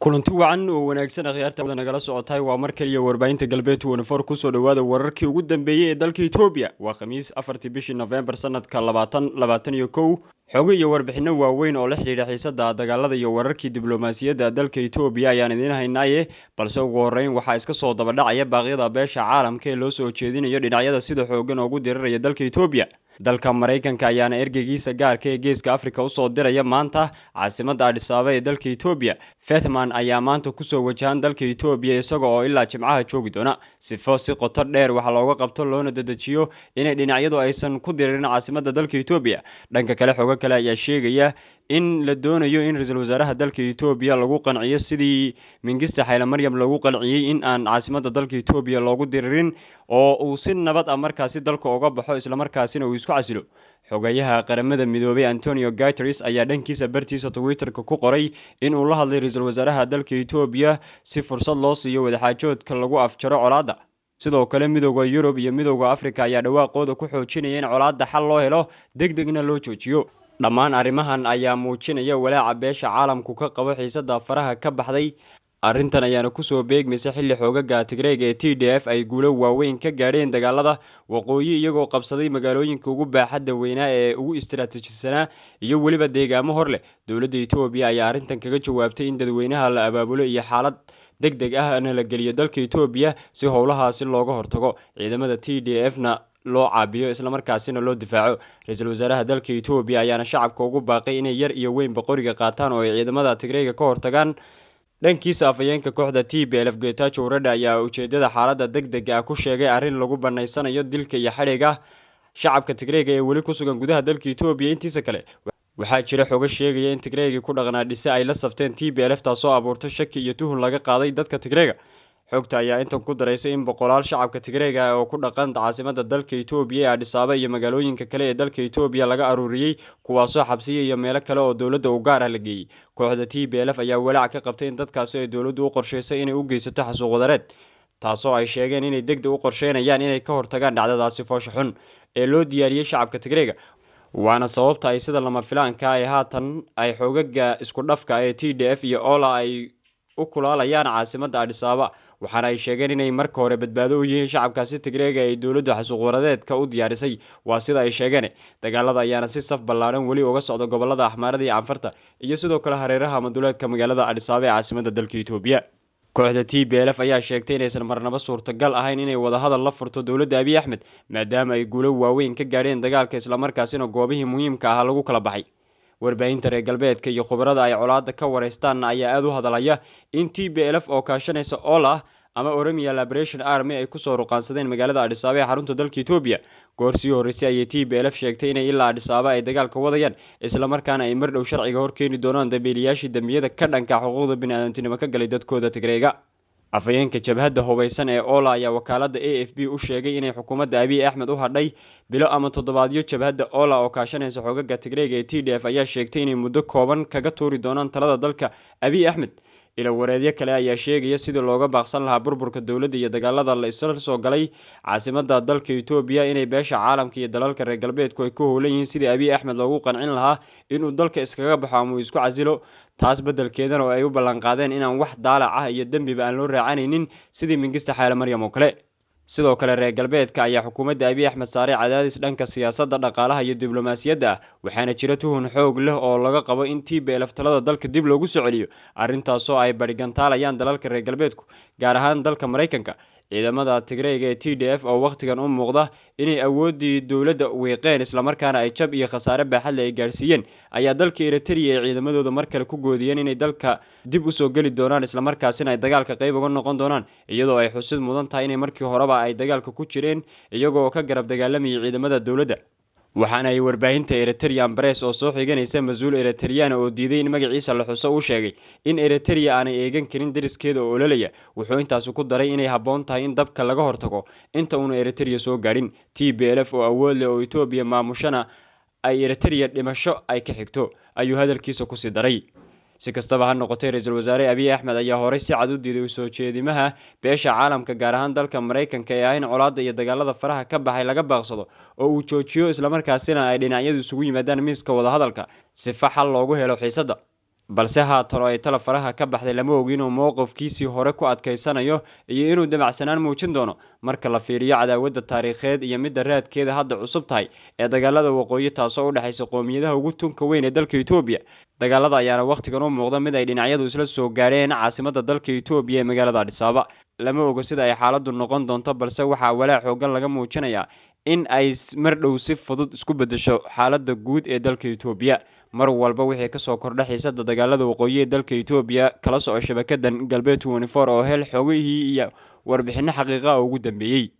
kulanti wacan oo wanaagsan akhyaarta nagala socotay waa mar kaliya warbaahinta galbeedka wanafor ku soo dhawaada wararkii ugu dambeeyay ee dalka Itoobiya waa Khamiis 4 bishii November sanadka 2021 xogo iyo warbixino waaweyn oo la xiriira xiisada dagaalada iyo wararkii diblomaasiyadda dalka Itoobiya ayaan idin haynaaye balse ugu horeyn waxa iska soo daba dhacaya baaqyada beesha caalamka ee loo soo jeedinayo dhinacyada sida xoogan ugu diriraya dalka Itoobiya dalka Mareykanka ayaana ergeygiisa gaarka ee geeska Afrika u soo diraya maanta caasimadda Addis Ababa ee dalka Itoobiya Fethman ayaa maanta ku soo wajahan dalka Itoobiya isaga oo ilaa Jimcaha joogi doona si qoto dheer waxa looga qabto loona dedejiyo inay dhinacyadu aysan ku diririn caasimadda dalka Itoobiya dhanka kale xogo kale ayaa sheegaya in la doonayo in ra'iisul wasaaraha dalka Itoobiya lagu qanciyo sidii Mingista Haile Mariam lagu qanciyay in aan caasimadda dalka Itoobiya loogu diririn oo uu si nabad ah markaasi dalka uga baxo isla markaasina uu isku casilo xogayaha qaramada midoobay Antonio Guterres ayaa dhankiisa bartiisa Twitter-ka ku qoray in uu la hadlay ra'iisul wasaaraha dalka Itoobiya si fursad loo siiyo wadaxaajoodka lagu afjaro colaadda sidoo kale midowga Yurub iyo midowga Afrika ayaa dhawaaqooda ku xoojinaya in colaadda xal loo helo degdegna loo joojiyo dhammaan arrimahan ayaa muujinaya walaaca beesha caalamku ka qabo xiisada faraha ka baxday arrintan ayaana ku soo beegmaysa xilli xoogaga Tigreega ee TDF ay guulo waaweyn ka gaadheen dagaalada waqooyi iyagoo qabsaday magaalooyinka ugu baaxadda weynaa ee ugu istiraatiijisanaa iyo waliba deegaamo hor leh dawladda Itoobiya ayaa arrintan kaga jawaabtay in dadweynaha la abaabulo iyo xaalad degdeg ah la geliyo dalka Itoobiya si howlahaasi looga hortago ciidamada TDF-na loo caabiyo isla markaasina loo difaaco ra'iisul wasaaraha dalka Itoobiya ayaana shacabka ugu baaqay inay yar iyo weyn boqoriga qaataan oo ay ciidamada Tigreega ka hortagaan dhankiisa afayeenka kooxda TPLF Getachew Reda ayaa ujeedada xaaladda degdega ah ku sheegay arrin lagu banaysanayo dilka iyo xadhiga shacabka Tigreega ee wali ku sugan gudaha dalka Itoobiya intiisa kale waxaa jira xogo sheegaya in Tigreega ku dhaqanaa dhise ay la safteen TPLF taasoo abuurtay shaki iyo tuhun laga qaaday dadka Tigreega xogta ayaa intan ku dareysay in boqolaal shacabka Tigreega oo ku dhaqan caasimadda dalka Itoobiya Addis Ababa iyo magaalooyinka kale ee dalka Itoobiya laga aruuriyay kuwaasoo xabsiyo iyo meelo kale oo dawladda u gaar ah la geeyay kooxda TPLF ayaa walaac ka qabtay in dadkaasi ay dawladdu u qorsheysay inay u geysato xasuuq wadareed taasoo ay sheegeen inay degdeg u qorsheynayaan inay ka hortagaan dhacdadaasi foosha xun ee loo diyaariyay shacabka Tigreega waana sababta ay sida lama filaanka ay haatan ay xoogaga isku dhafka ee TDF iyo OLA ay u kulaalayaan caasimadda Addis Ababa waxaana ay sheegeen inay marka hore badbaado u yihiin shacabkaasi Tigreega ay dawladdu xasuuq wadareedka u diyaarisay waa sida ay sheegeen dagaalada ayaana si saf ballaaran wali uga socda gobolada Axmaarada iyo Anfarta iyo sidoo kale hareeraha maduleedka magaalada Addis Ababa ee caasimadda dalka Itoobiya kooxda TPLF ayaa sheegtay inaysan marnaba suurtagal ahayn inay wada hadal la furto dawladda Abiy Ahmed maadaama ay guulo waaweyn ka gaadheen dagaalka isla markaasina goobihii muhiimka ah lagu kala baxay warbaahinta reer galbeedka iyo khubarada ay colaadda ka wareystaan ayaa aad u hadalaya in TPLF oo kaashanaysa OLA ama Oromia Liberation Army ay ku soo ruqaansadeen magaalada Addis Ababa ee xarunta dalka Itoobiya goorsii horeysay ayay TPLF sheegtay inay ilaa Addis Ababa ay dagaalka wadayaan isla markaana ay mar dhow sharciga hor keeni doonaan dambiilayaashii dambiyada ka dhanka xuquuqda bini'aadantinimo ka galay dadkooda Tigreega afayeenka jabhadda hubeysan ee OLA ayaa wakaaladda AFP u sheegay inay xukuumadda Abiy Ahmed u hadhay bilo ama toddobaadyo jabhadda OLA oo kaashanaysa xoogaga Tigreega ee TDF ayaa sheegtay inay muddo kooban kaga tuuri doonaan talada dalka Abiy Ahmed ila wareedyo kale ayaa sheegaya sidii looga baaqsan lahaa burburka dawladda iyo dagaalada la isla soo galay caasimadda dalka Itoobiya inay beesha caalamka iyo dalalka reer galbeedku ay ku howlan yihiin sidii Abiy Ahmed loogu qancin lahaa inuu dalka iskaga baxo ama isku casilo taas bedelkeedana oo ay u ballan qaadeen inaan wax daalac ah iyo dambiba aan loo raacanaynin sidii Mingista Haile Mariam oo kale sidoo kale reer galbeedka ayaa xukuumadda Abiy Ahmed saaray cadaadis dhanka siyaasadda dhaqaalaha iyo diblomaasiyadda waxaana jira tuhun xoog leh oo laga qabo in TPLF talada dalka dib loogu soo celiyo arrintaas oo ay barigantaalayaan dalalka reer galbeedku gaar ahaan dalka Mareykanka ciidamada Tigreega ee TDF oo waqtigan u muuqda inay awoodii dawladda weeqeen isla markaana ay jab iyo khasaare baaxad leh ay gaarsiiyeen ayaa dalka Eritrea ee ciidamadooda mar kale ku goodiyeen inay dalka dib u soo gali doonaan isla markaasina ay dagaalka qayb uga noqon doonaan iyadoo ay xusid mudan tahay inay markii horeba ay dagaalka ku jireen iyagoo ka garab dagaalamayay ciidamada dawladda waxaana ay warbaahinta Eritrean Press oo soo xiganaysa mas'uul Eritrean oo diiday in magaciisa la xuso uu sheegay in Eritrea aanay eegan karin dariskeeda oo ololaya wuxuu intaas ku daray inay haboon tahay in dabka laga hortago inta uu Eritrea soo gaarin TPLF oo awood leh oo Itoobiya maamushana ay Eritrea dhimasho ay ka xigto ayuu hadalkiisa ku sii daray si kastaba ha noqotay ra'iisul wasaare Abiy Ahmed ayaa hore si cad u diiday soo jeedimaha beesha caalamka gaar ahaan dalka Mareykanka ee in colaadda iyo dagaalada faraha ka baxay laga baaqsado oo uu joojiyo isla markaasina ay dhinacyadu isugu yimaadaan miiska wada hadalka si xal loogu helo xiisadda balse haatan ay tala faraha ka baxday lama ogi inuu mowqifkiisii hore ku adkaysanayo iyo inuu damacsanaan muujin doono marka la fiiriyo cadaawada taariikheed iyo midda raadkeeda hadda cusub tahay ee dagaalada waqooyi taasoo u dhaxaysa qoomiyadaha ugu tunka weyn ee dalka Itoobiya. Dagaalada ayaana waqtigan u muuqda mid ay dhinacyadu isla soo gaareen caasimadda dalka Itoobiya ee magaalada Addis Ababa. Lama oga sida ay xaaladdu noqon doonto, balse waxaa walaac xooggan laga muujinayaa in ay mar dhow si fudud isku bedesho xaaladda guud ee dalka Itoobiya. mar walba wixii ka soo kordhay xiisada dagaalada waqooyi ee dalka Itoobiya kala soo shabakadan Galbeed 24 oo hel xogihii iyo warbixino xaqiiqo ah ugu dambeeyay.